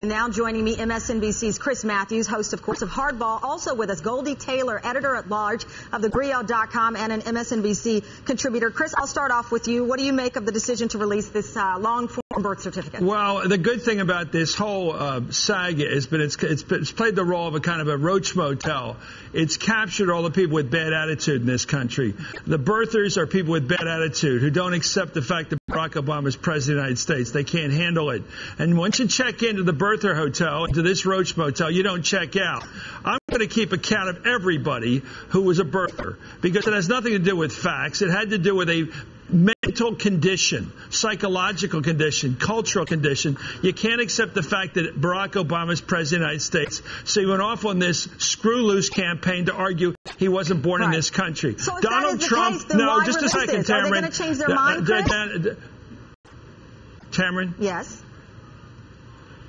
Now joining me, MSNBC's Chris Matthews, host, of course, of Hardball. Also with us, Goldie Taylor, editor-at-large of thegrio.com and an MSNBC contributor. Chris, I'll start off with you. What do you make of the decision to release this long-form birth certificate? Well, the good thing about this whole saga is it's played the role of a kind of a roach motel. It's captured all the people with bad attitude in this country. The birthers are people with bad attitude who don't accept the fact that Barack Obama is president of the United States. They can't handle it. And once you check into the birther hotel, into this roach motel, you don't check out. I'm going to keep account of everybody who was a birther because it has nothing to do with facts. It had to do with a mental condition, psychological condition, cultural condition. You can't accept the fact that Barack Obama is president of the United States. So he went off on this screw-loose campaign to argue he wasn't born in this country. So if Donald that is the Trump, case, then no, why just a release second, this? Tamron. Are they going to change their mind, Chris? Tamron? Yes.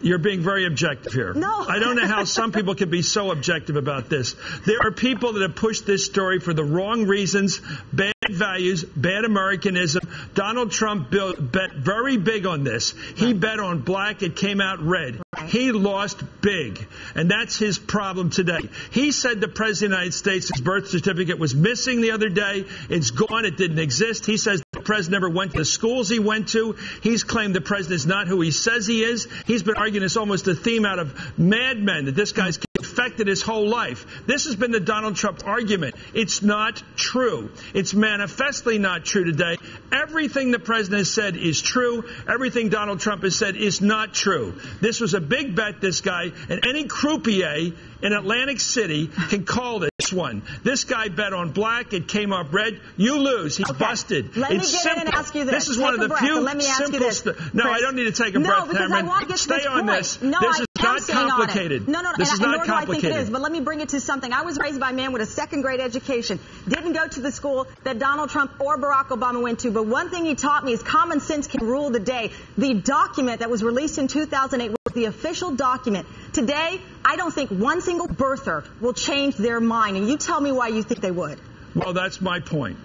You're being very objective here. No. I don't know how some people can be so objective about this. There are people that have pushed this story for the wrong reasons, bad values, bad Americanism. Donald Trump bet very big on this. He bet on black. It came out red. He lost big. And that's his problem today. He said the President of the United States' birth certificate was missing the other day. It's gone. It didn't exist. He says the President never went to the schools he went to. He's claimed the President is not who he says he is. He's been arguing it's almost a theme out of Mad Men, that this guy's affected his whole life. This has been the Donald Trump argument. It's not true. It's manifestly not true today. Everything the president has said is true. Everything Donald Trump has said is not true. This was a big bet, this guy, and any croupier in Atlantic City can call this one. This guy bet on black. It came up red. You lose. He's busted. Let it's me get simple. in and ask you this. This is take one of the few let me ask simple you this, No, I don't need to take a breath, because Cameron. I want to get to Stay this on point. this. No, this I is am not staying complicated. On it. No, this is not nor do I think complicated. it is. But let me bring it to something. I was raised by a man with a second-grade education. Didn't go to the school that Donald Trump or Barack Obama went to. But one thing he taught me is common sense can rule the day. The document that was released in 2008 was the official document. Today, I don't think one single birther will change their mind. And you tell me why you think they would. Well, that's my point.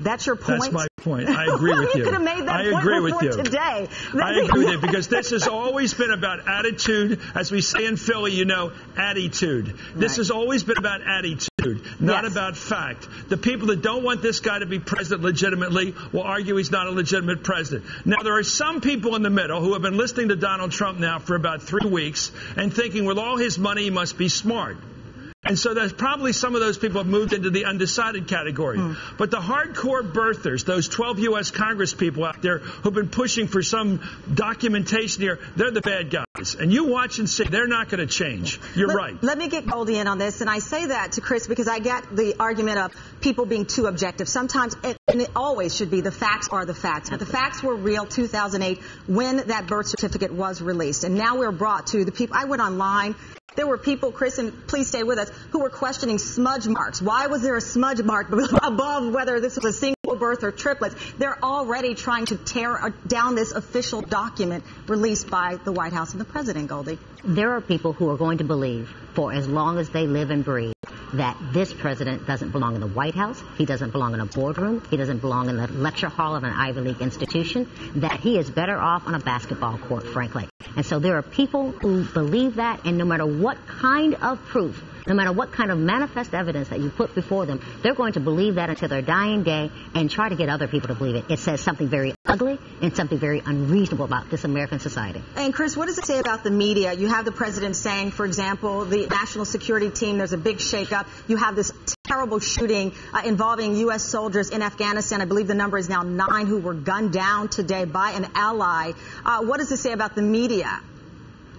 That's your point? That's my point. I agree with you. You could have made that I point agree with before you. Today. I agree with you because this has always been about attitude. As we say in Philly, you know, attitude. This has always been about attitude, not about fact. The people that don't want this guy to be president legitimately will argue he's not a legitimate president. Now, there are some people in the middle who have been listening to Donald Trump now for about 3 weeks and thinking with all his money, he must be smart. And so there's probably some of those people have moved into the undecided category. But the hardcore birthers, those 12 U.S. Congress people out there who've been pushing for some documentation here, they're the bad guys. And you watch and see, they're not going to change. You're right. Let me get Goldie in on this. And I say that to Chris because I get the argument of people being too objective. Sometimes, and it always should be, the facts are the facts. But the facts were real 2008 when that birth certificate was released. And now we're brought to the people. I went online. There were people, Chris, and please stay with us, who were questioning smudge marks. Why was there a smudge mark above whether this was a single birth or triplets? They're already trying to tear down this official document released by the White House and the president, Goldie. There are people who are going to believe, for as long as they live and breathe, that this president doesn't belong in the White House, he doesn't belong in a boardroom, he doesn't belong in the lecture hall of an Ivy League institution, that he is better off on a basketball court, frankly. And so there are people who believe that, and no matter what kind of proof, no matter what kind of manifest evidence that you put before them, they're going to believe that until their dying day and try to get other people to believe it. It says something very ugly and something very unreasonable about this American society. And Chris, what does it say about the media? You have the president saying, for example, the national security team, there's a big shakeup. You have this terrible shooting involving U.S. soldiers in Afghanistan. I believe the number is now 9 who were gunned down today by an ally. What does it say about the media?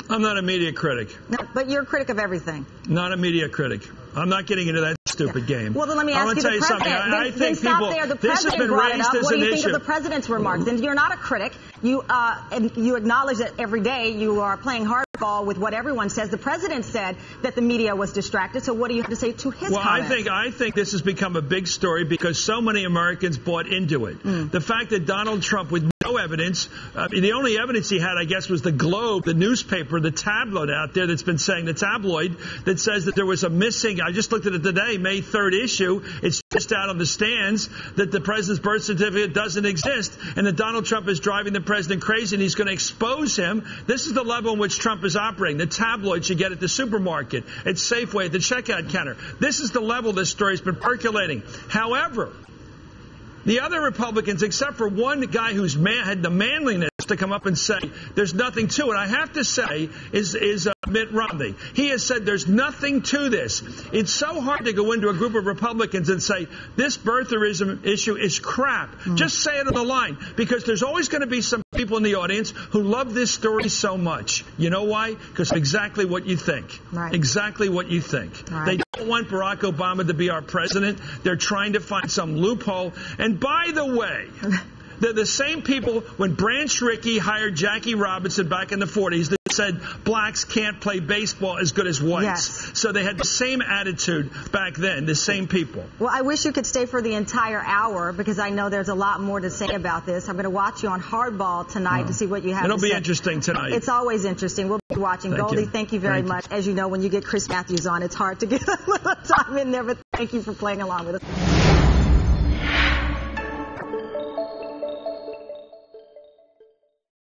I'm not a media critic. No, but you're a critic of everything. Not a media critic. I'm not getting into that stupid game. Well, then let me ask you the president. I think stop people, there. The this has president been brought it raised up. as What do an you think issue. of the president's remarks? And you're not a critic. And you acknowledge that every day you are playing hardball with what everyone says. The president said that the media was distracted. So what do you have to say to his comment? I think this has become a big story because so many Americans bought into it. The fact that Donald Trump, with no evidence. The only evidence he had, I guess, was the Globe, the newspaper, the tabloid out there that's been saying, the tabloid that says that there was a missing, I just looked at it today, May 3rd issue. It's just out on the stands that the president's birth certificate doesn't exist and that Donald Trump is driving the president crazy and he's going to expose him. This is the level in which Trump is operating. The tabloids you get at the supermarket, at Safeway, at the checkout counter. This is the level this story has been percolating. However, the other Republicans, except for one guy who's had the manliness to come up and say there's nothing to it, I have to say, is Mitt Romney. He has said there's nothing to this. It's so hard to go into a group of Republicans and say this birtherism issue is crap. Just say it on the line, because there's always going to be some people in the audience who love this story so much. You know why? Because exactly what you think. Right. Exactly what you think. Right. They don't want Barack Obama to be our president. They're trying to find some loophole. And by the way, they're the same people when Branch Rickey hired Jackie Robinson back in the 40s that said blacks can't play baseball as good as whites. Yes. So they had the same attitude back then, the same people. Well, I wish you could stay for the entire hour because I know there's a lot more to say about this. I'm going to watch you on Hardball tonight to see what you have to say. It'll be interesting tonight. It's always interesting. We'll be watching. Goldie, thank you very much. As you know, when you get Chris Matthews on, it's hard to get a little time in there, but thank you for playing along with us.